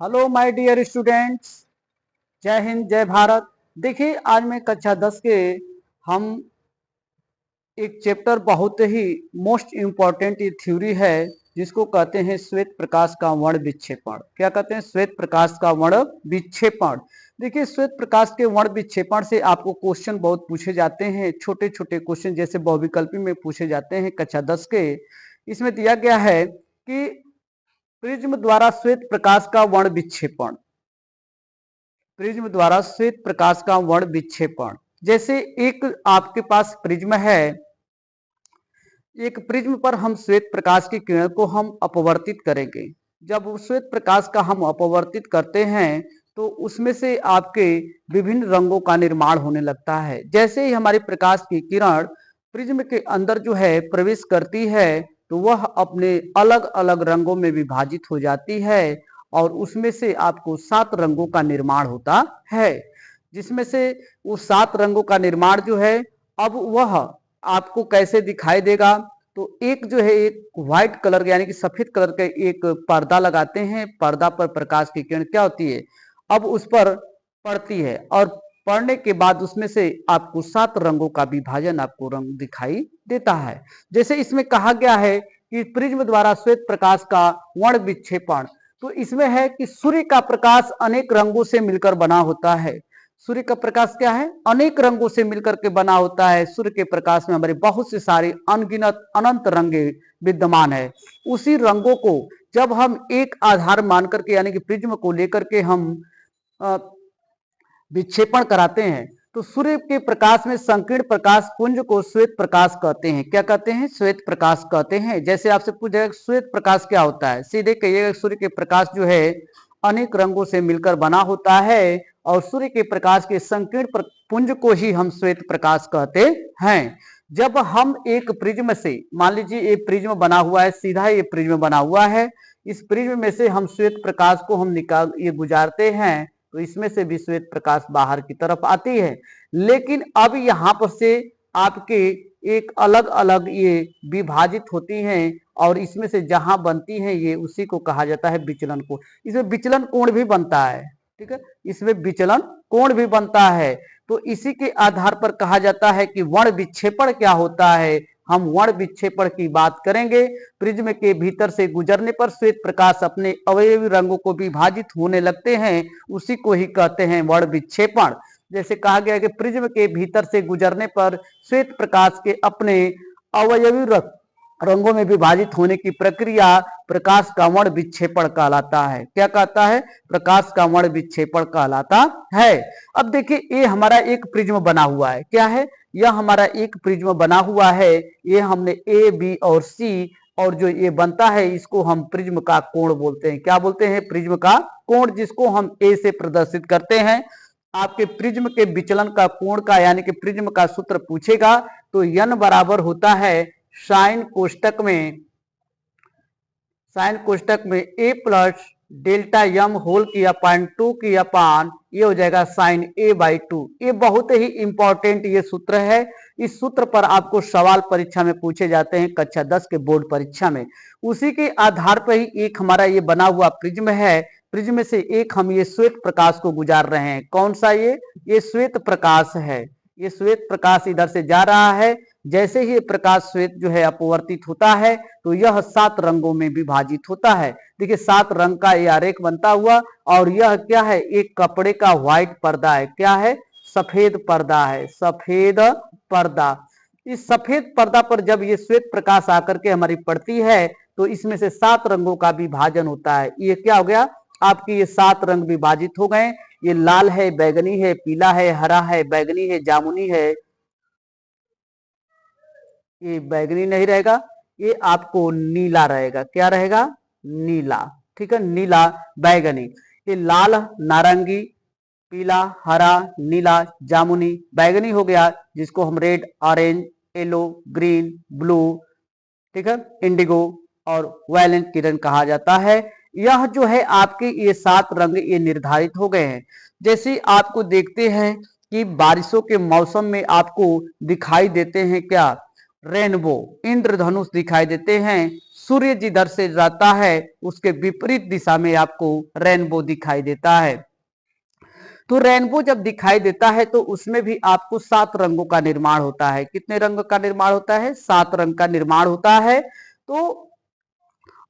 Hello my dear students. जय हिंद जय भारत। देखिए आज मैं कक्षा 10 के हम एक चैप्टर बहुत ही मोस्ट इम्पॉर्टेंट ये थ्योरी है जिसको कहते हैं श्वेत प्रकाश का वर्ण विक्षेपण। क्या कहते हैं? श्वेत प्रकाश का वर्ण विक्षेपण। देखिए श्वेत प्रकाश के वर्ण विक्षेपण से आपको क्वेश्चन बहुत पूछे जाते हैं, छोटे छोटे क्वेश्चन जैसे बहुविकल्पी में पूछे जाते हैं कक्षा 10 के। इसमें दिया गया है कि प्रिज्म द्वारा श्वेत प्रकाश का वर्ण विक्षेपण, प्रिज्म द्वारा श्वेत प्रकाश का वर्ण विक्षेपण। जैसे एक आपके पास प्रिज्म है, एक प्रिज्म पर हम श्वेत प्रकाश की किरण को हम अपवर्तित करेंगे। जब उस श्वेत प्रकाश का हम अपवर्तित करते हैं तो उसमें से आपके विभिन्न रंगों का निर्माण होने लगता है। जैसे ही हमारी प्रकाश की किरण प्रिज्म के अंदर जो है प्रवेश करती है तो वह अपने अलग अलग रंगों में विभाजित हो जाती है और उसमें से आपको 7 रंगों का निर्माण होता है। जिसमें से वो 7 रंगों का निर्माण जो है, अब वह आपको कैसे दिखाई देगा? तो एक जो है एक व्हाइट कलर यानी कि सफेद कलर का एक पर्दा लगाते हैं। पर्दा पर प्रकाश की किरण क्या होती है, अब उस पर पड़ती है और पढ़ने के बाद उसमें से आपको 7 रंगों का विभाजन आपको रंग दिखाई देता है। जैसे इसमें कहा गया है कि प्रिज्म द्वारा श्वेत प्रकाश का वर्ण विक्षेपण, तो इसमें है कि सूर्य का प्रकाश अनेक रंगों से मिलकर बना होता है। सूर्य का प्रकाश क्या है? अनेक रंगों से मिलकर के बना होता है। सूर्य के प्रकाश में हमारे बहुत से सारे अनगिनत अनंत रंगे विद्यमान है। उसी रंगों को जब हम एक आधार मान करके यानी कि प्रिज्म को लेकर के हम विक्षेपण कराते हैं तो सूर्य के प्रकाश में संकीर्ण प्रकाश पुंज को श्वेत प्रकाश कहते हैं। क्या कहते हैं? श्वेत प्रकाश कहते हैं। जैसे आपसे पूछा जाएगा श्वेत प्रकाश क्या होता है, सीधे कहिएगा सूर्य के प्रकाश जो है अनेक रंगों से मिलकर बना होता है और सूर्य के प्रकाश के संकीर्ण पुंज को ही हम श्वेत प्रकाश कहते हैं। जब हम एक प्रिज्म से, मान लीजिए ये प्रिज्म बना हुआ है, सीधा ये प्रिज्म बना हुआ है, इस प्रिज्म में से हम श्वेत प्रकाश को हम निकाल ये गुजारते हैं तो इसमें से भी श्वेत प्रकाश बाहर की तरफ आती है। लेकिन अब यहाँ पर से आपके एक अलग अलग ये विभाजित होती हैं और इसमें से जहां बनती है ये उसी को कहा जाता है विचलन कोण। इसमें विचलन कोण भी बनता है, ठीक है, इसमें विचलन कोण भी बनता है। तो इसी के आधार पर कहा जाता है कि वर्ण विक्षेपण क्या होता है। हम वर्ण विक्षेपण की बात करेंगे। प्रिज्म के भीतर से गुजरने पर श्वेत प्रकाश अपने अवयवी रंगों को विभाजित होने लगते हैं, उसी को ही कहते हैं वर्ण विक्षेपण। जैसे कहा गया कि प्रिज्म के भीतर से गुजरने पर श्वेत प्रकाश के अपने अवयवी रंगों में विभाजित होने की प्रक्रिया प्रकाश का वर्ण विक्षेपण कहलाता है। क्या कहता है? प्रकाश का वर्ण विक्षेपण कहलाता है। अब देखिए ये हमारा एक प्रिज्म बना हुआ है। क्या है? यह हमारा एक प्रिज्म बना हुआ है। ये हमने ए बी और सी और जो ये बनता है इसको हम प्रिज्म का कोण बोलते हैं। क्या बोलते हैं? प्रिज्म का कोण, जिसको हम ए से प्रदर्शित करते हैं। आपके प्रिज्म के विचलन का कोण का यानी कि प्रिज्म का सूत्र पूछेगा तो n बराबर होता है साइन कोष्टक में a plus delta M whole की अपान 2 की अपान ये हो जाएगा साइन a बाई 2। ये बहुत ही इंपॉर्टेंट ये सूत्र है। इस सूत्र पर आपको सवाल परीक्षा में पूछे जाते हैं कक्षा 10 के बोर्ड परीक्षा में। उसी के आधार पर ही एक हमारा ये बना हुआ प्रिज्म है। प्रिज्म से एक हम ये श्वेत प्रकाश को गुजार रहे हैं। कौन सा? ये श्वेत प्रकाश है। ये श्वेत प्रकाश इधर से जा रहा है। जैसे ही प्रकाश श्वेत जो है अपवर्तित होता है तो यह 7 रंगों में विभाजित होता है। देखिए 7 रंग का ये आरेख बनता हुआ और यह क्या है? एक कपड़े का व्हाइट पर्दा है। क्या है? सफेद पर्दा है, सफेद पर्दा। इस सफेद पर्दा पर जब ये श्वेत प्रकाश आकर के हमारी पड़ती है तो इसमें से 7 रंगों का विभाजन होता है। ये क्या हो गया? आपकी ये 7 रंग विभाजित हो गए। ये लाल है, बैगनी है, पीला है, हरा है, बैगनी है, जामुनी है। ये बैगनी नहीं रहेगा, ये आपको नीला रहेगा। क्या रहेगा? नीला। ठीक है, नीला बैगनी। ये लाल, नारंगी, पीला, हरा, नीला, जामुनी, बैगनी हो गया जिसको हम red, orange, yellow, green, blue, ठीक है, इंडिगो और वायलेंट किरण कहा जाता है। यह जो है आपके ये 7 रंग ये निर्धारित हो गए हैं। जैसे आपको देखते हैं कि बारिशों के मौसम में आपको दिखाई देते हैं क्या? रेनबो, इंद्रधनुष दिखाई देते हैं। सूर्य जिधर से जाता है उसके विपरीत दिशा में आपको रेनबो दिखाई देता है। तो रेनबो जब दिखाई देता है तो उसमें भी आपको 7 रंगों का निर्माण होता है। कितने रंग का निर्माण होता है? 7 रंग का निर्माण होता है। तो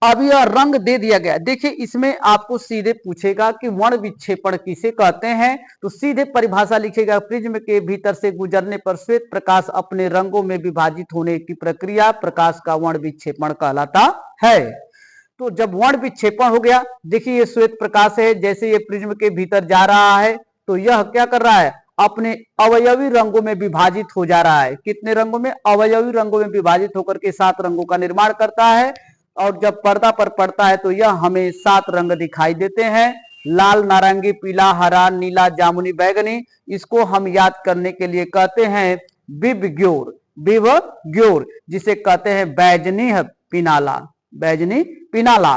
अब यह रंग दे दिया गया। देखिए इसमें आपको सीधे पूछेगा कि वर्ण विक्षेपण किसे कहते हैं, तो सीधे परिभाषा लिखेगा, प्रिज्म के भीतर से गुजरने पर श्वेत प्रकाश अपने रंगों में विभाजित होने की प्रक्रिया प्रकाश का वर्ण विक्षेपण कहलाता है। तो जब वर्ण विक्षेपण हो गया, देखिए ये श्वेत प्रकाश है, जैसे ये प्रिज्म के भीतर जा रहा है तो यह क्या कर रहा है? अपने अवयवी रंगों में विभाजित हो जा रहा है। कितने रंगों में? अवयवी रंगों में विभाजित होकर के 7 रंगों का निर्माण करता है। और जब पर्दा पर पड़ता है तो यह हमें 7 रंग दिखाई देते हैं, लाल, नारंगी, पीला, हरा, नीला, जामुनी, बैंगनी। इसको हम याद करने के लिए कहते हैं विबग्योर, विबग्योर, जिसे कहते हैं बैजनी पिनाला, बैजनी पिनाला।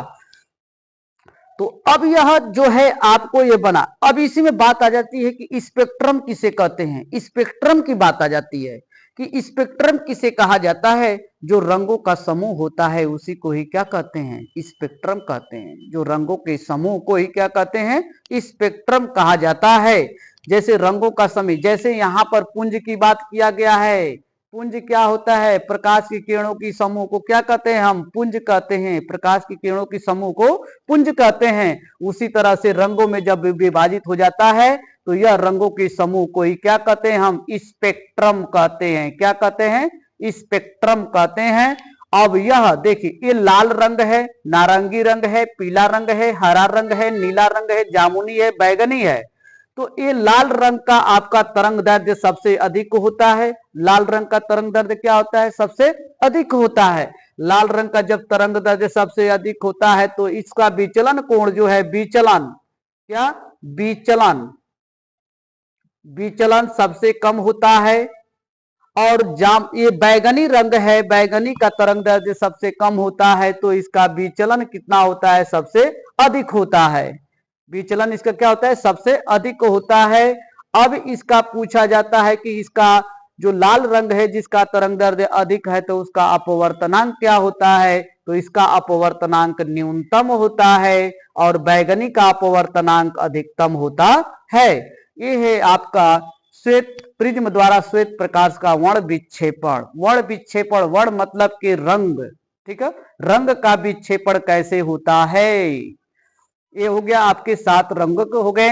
तो अब यह जो है आपको ये बना। अब इसी में बात आ जाती है कि स्पेक्ट्रम किसे कहते हैं। स्पेक्ट्रम की बात आ जाती है कि स्पेक्ट्रम किसे कहा जाता है। जो रंगों का समूह होता है उसी को ही क्या कहते हैं? स्पेक्ट्रम कहते हैं। जो रंगों के समूह को ही क्या कहते हैं? स्पेक्ट्रम कहा जाता है। जैसे रंगों का समूह, जैसे यहां पर पुंज की बात किया गया है। पुंज क्या होता है? प्रकाश की किरणों की समूह को क्या कहते हैं? हम पुंज कहते हैं। प्रकाश की किरणों की समूह को पुंज कहते हैं। उसी तरह से रंगों में जब विभाजित हो जाता है तो यह रंगों के समूह को ही क्या कहते हैं? हम स्पेक्ट्रम कहते हैं। क्या कहते हैं? स्पेक्ट्रम कहते हैं। अब यह देखिए, ये लाल रंग है, नारंगी रंग है, पीला रंग है, हरा रंग है, नीला रंग है, जामुनी है, बैगनी है। तो ये लाल रंग का आपका तरंग दैर्ध्य सबसे अधिक होता है। लाल रंग का तरंग दैर्ध्य क्या होता है? सबसे अधिक होता है। लाल रंग का जब तरंग दैर्ध्य सबसे अधिक होता है तो इसका विचलन कोण जो है, विचलन, क्या? विचलन, विचलन सबसे कम होता है। और ये बैगनी रंग है, बैगनी का तरंग दैर्ध्य सबसे कम होता है तो इसका विचलन कितना होता है? सबसे अधिक होता है। विचलन इसका क्या होता है? सबसे अधिक होता है। अब इसका पूछा जाता है कि इसका जो लाल रंग है जिसका तरंग दैर्ध्य अधिक है तो उसका अपवर्तनांक क्या होता है? तो इसका अपवर्तनांक न्यूनतम होता है और बैगनी का अपवर्तनांक अधिकतम होता है। ये है आपका श्वेत प्रिज्म द्वारा श्वेत प्रकाश का वर्ण विक्षेपण। वर्ण विक्षेपण, वर्ण मतलब के रंग, ठीक है, रंग का विक्षेपण कैसे होता है। ये हो गया आपके 7 रंग हो गए।